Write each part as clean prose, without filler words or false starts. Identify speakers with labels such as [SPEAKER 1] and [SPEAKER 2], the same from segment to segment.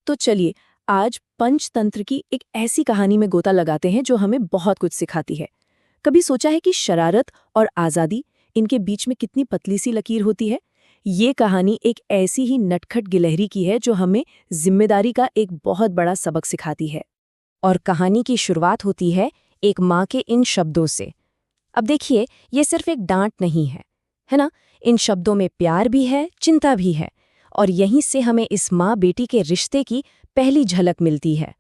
[SPEAKER 1] तो चलिए आज पंचतंत्र की एक ऐसी कहानी में गोता लगाते हैं जो हमें बहुत कुछ सिखाती है। कभी सोचा है कि शरारत और आज़ादी, इनके बीच में कितनी पतली सी लकीर होती है। ये कहानी एक ऐसी ही नटखट गिलहरी की है जो हमें जिम्मेदारी का एक बहुत बड़ा सबक सिखाती है। और कहानी की शुरुआत होती है एक माँ के इन शब्दों से। अब देखिए, ये सिर्फ एक डांट नहीं है ना? इन शब्दों में प्यार भी है, चिंता भी है, और यहीं से हमें इस माँ बेटी के रिश्ते की पहली झलक मिलती है।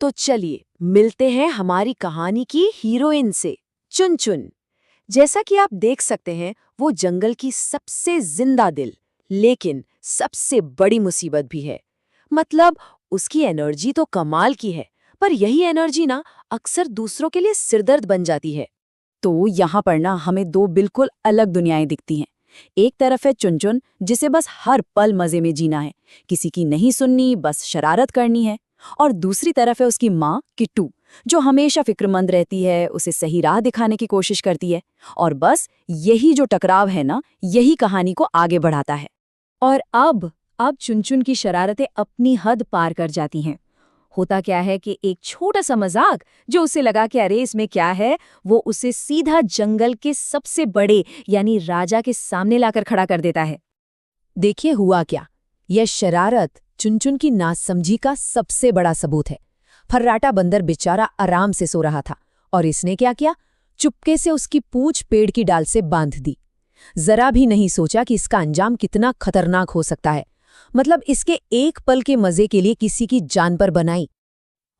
[SPEAKER 1] तो चलिए मिलते हैं हमारी कहानी की हीरोइन से, चुनचुन। जैसा कि आप देख सकते हैं, वो जंगल की सबसे जिंदा दिल, लेकिन सबसे बड़ी मुसीबत भी है। मतलब उसकी एनर्जी तो कमाल की है, पर यही एनर्जी ना अक्सर दूसरों के लिए सिरदर्द बन जाती है। तो यहाँ पर ना हमें दो बिल्कुल अलग दुनियाएं दिखती हैं। एक तरफ है चुनचुन, जिसे बस हर पल मजे में जीना है, किसी की नहीं सुननी, बस शरारत करनी है। और दूसरी तरफ है उसकी माँ किट्टू, जो हमेशा फिक्रमंद रहती है, उसे सही राह दिखाने की कोशिश करती है। और बस यही जो टकराव है ना, यही कहानी को आगे बढ़ाता है। और अब चुनचुन की शरारतें अपनी हद पार कर जाती हैं। होता क्या है कि एक छोटा सा मजाक जो उसे लगा कि अरे इसमें क्या है, वो उसे सीधा जंगल के सबसे बड़े यानी राजा के सामने लाकर खड़ा कर देता है। देखिए हुआ क्या, यह शरारत चुनचुन की नासमझी का सबसे बड़ा सबूत है। फर्राटा बंदर बेचारा आराम से सो रहा था, और इसने क्या किया, चुपके से उसकी पूंछ पेड़ की डाल से बांध दी। जरा भी नहीं सोचा कि इसका अंजाम कितना खतरनाक हो सकता है। मतलब इसके एक पल के मजे के लिए किसी की जान पर बनाई।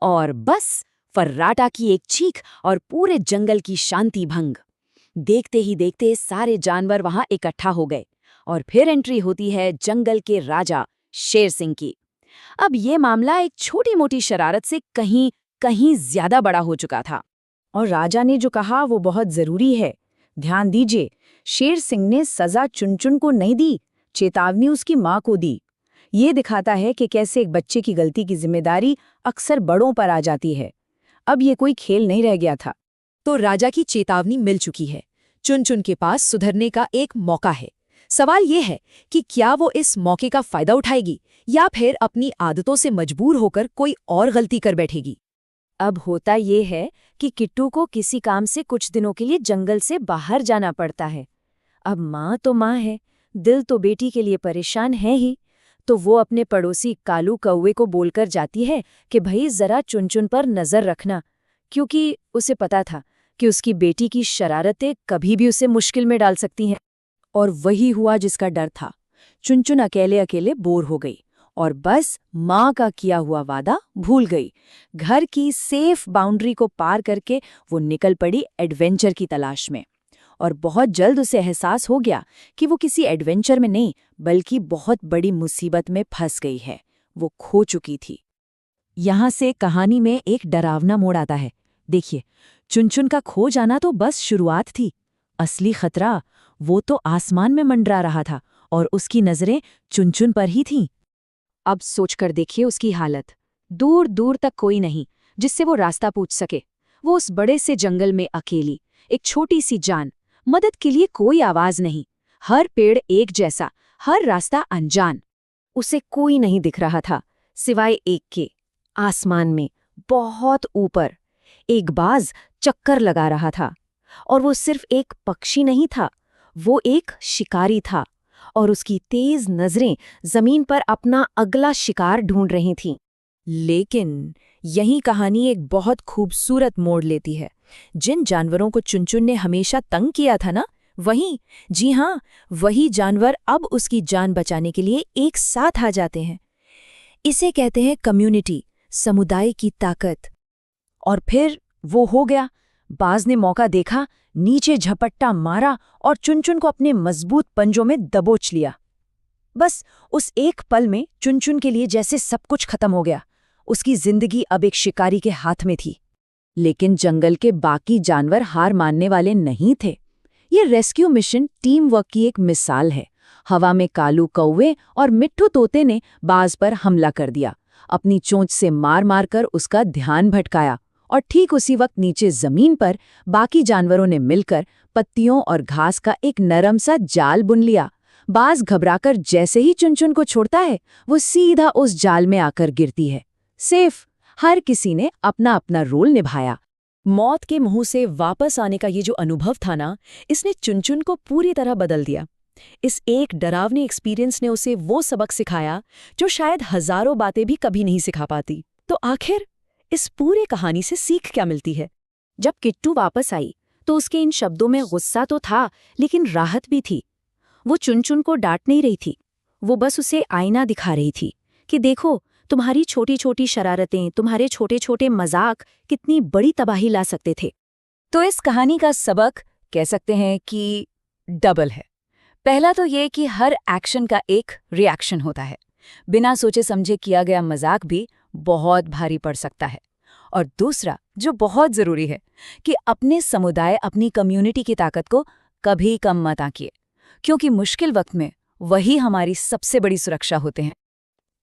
[SPEAKER 1] और बस फर्राटा की एक चीख और पूरे जंगल की शांति भंग। देखते ही देखते सारे जानवर वहां इकट्ठा हो गए, और फिर एंट्री होती है जंगल के राजा शेर सिंह की। अब ये मामला एक छोटी मोटी शरारत से कहीं कहीं ज्यादा बड़ा हो चुका था। और राजा ने जो कहा वो बहुत जरूरी है। ध्यान दीजिए, शेर सिंह ने सजा चुनचुन को नहीं दी, चेतावनी उसकी माँ को दी। ये दिखाता है कि कैसे एक बच्चे की गलती की जिम्मेदारी अक्सर बड़ों पर आ जाती है। अब ये कोई खेल नहीं रह गया था। तो राजा की चेतावनी मिल चुकी है, चुनचुन के पास सुधरने का एक मौका है। सवाल ये है कि क्या वो इस मौके का फायदा उठाएगी या फिर अपनी आदतों से मजबूर होकर कोई और गलती कर बैठेगी। अब होता ये है कि किट्टू को किसी काम से कुछ दिनों के लिए जंगल से बाहर जाना पड़ता है। अब माँ तो माँ है, दिल तो बेटी के लिए परेशान है ही। तो वो अपने पड़ोसी कालू कौवे को बोलकर जाती है कि भाई जरा चुनचुन पर नजर रखना, क्योंकि उसे पता था कि उसकी बेटी की शरारतें कभी भी उसे मुश्किल में डाल सकती हैं। और वही हुआ जिसका डर था। चुनचुन अकेले अकेले बोर हो गई और बस माँ का किया हुआ वादा भूल गई। घर की सेफ बाउंड्री को पार करके वो निकल पड़ी एडवेंचर की तलाश में। और बहुत जल्द उसे एहसास हो गया कि वो किसी एडवेंचर में नहीं, बल्कि बहुत बड़ी मुसीबत में फंस गई है। वो खो चुकी थी। यहाँ से कहानी में एक डरावना मोड़ आता है। देखिए, चुनचुन का खो जाना तो बस शुरुआत थी। असली खतरा वो तो आसमान में मंडरा रहा था, और उसकी नजरें चुनचुन पर ही थीं। अब सोचकर देखिए उसकी हालत। दूर दूर तक कोई नहीं जिससे वो रास्ता पूछ सके। वो उस बड़े से जंगल में अकेली, एक छोटी सी जान, मदद के लिए कोई आवाज नहीं। हर पेड़ एक जैसा, हर रास्ता अनजान। उसे कोई नहीं दिख रहा था सिवाय एक के। आसमान में बहुत ऊपर एक बाज चक्कर लगा रहा था, और वो सिर्फ एक पक्षी नहीं था, वो एक शिकारी था। और उसकी तेज नजरें जमीन पर अपना अगला शिकार ढूंढ रही थीं। लेकिन यही कहानी एक बहुत खूबसूरत मोड़ लेती है। जिन जानवरों को चुनचुन ने हमेशा तंग किया था ना, जी हाँ, वही जानवर अब उसकी जान बचाने के लिए एक साथ आ जाते हैं। इसे कहते हैं कम्युनिटी, समुदाय की ताकत। और फिर वो हो गया। बाज ने मौका देखा, नीचे झपट्टा मारा और चुनचुन को अपने मजबूत पंजों में दबोच लिया। बस उस एक पल में चुनचुन के लिए जैसे सब कुछ खत्म हो गया। उसकी जिंदगी अब एक शिकारी के हाथ में थी। लेकिन जंगल के बाकी जानवर हार मानने वाले नहीं थे। ये रेस्क्यू मिशन टीम वर्क की एक मिसाल है। हवा में कालू कौवे और मिट्ठू तोते ने बाज पर हमला कर दिया, अपनी चोंच से मार मार कर उसका ध्यान भटकाया। और ठीक उसी वक्त नीचे जमीन पर बाकी जानवरों ने मिलकर पत्तियों और घास का एक नरम सा जाल बुन लिया। बाज घबराकर जैसे ही चुनचुन को छोड़ता है, वो सीधा उस जाल में आकर गिरती है। सेफ। हर किसी ने अपना अपना रोल निभाया। मौत के मुंह से वापस आने का ये जो अनुभव था ना, इसने चुनचुन को पूरी तरह बदल दिया। इस एक डरावने एक्सपीरियंस ने उसे वो सबक सिखाया जो शायद हजारों बातें भी कभी नहीं सिखा पाती। तो आखिर इस पूरी कहानी से सीख क्या मिलती है? जब किट्टू वापस आई तो उसके इन शब्दों में गुस्सा तो था, लेकिन राहत भी थी। वो चुनचुन को डांट नहीं रही थी, वो बस उसे आईना दिखा रही थी कि देखो, तुम्हारी छोटी छोटी शरारतें, तुम्हारे छोटे छोटे मजाक कितनी बड़ी तबाही ला सकते थे। तो इस कहानी का सबक कह सकते हैं कि डबल है। पहला तो ये कि हर एक्शन का एक रिएक्शन होता है। बिना सोचे समझे किया गया मजाक भी बहुत भारी पड़ सकता है। और दूसरा, जो बहुत ज़रूरी है, कि अपने समुदाय, अपनी कम्युनिटी की ताकत को कभी कम मत आंकिए, क्योंकि मुश्किल वक्त में वही हमारी सबसे बड़ी सुरक्षा होते हैं।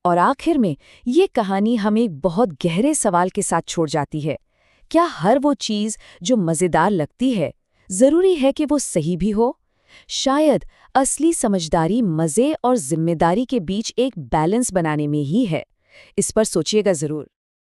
[SPEAKER 1] और आखिर में ये कहानी हमें बहुत गहरे सवाल के साथ छोड़ जाती है। क्या हर वो चीज़ जो मज़ेदार लगती है, ज़रूरी है कि वो सही भी हो? शायद असली समझदारी मज़े और जिम्मेदारी के बीच एक बैलेंस बनाने में ही है। इस पर सोचिएगा ज़रूर।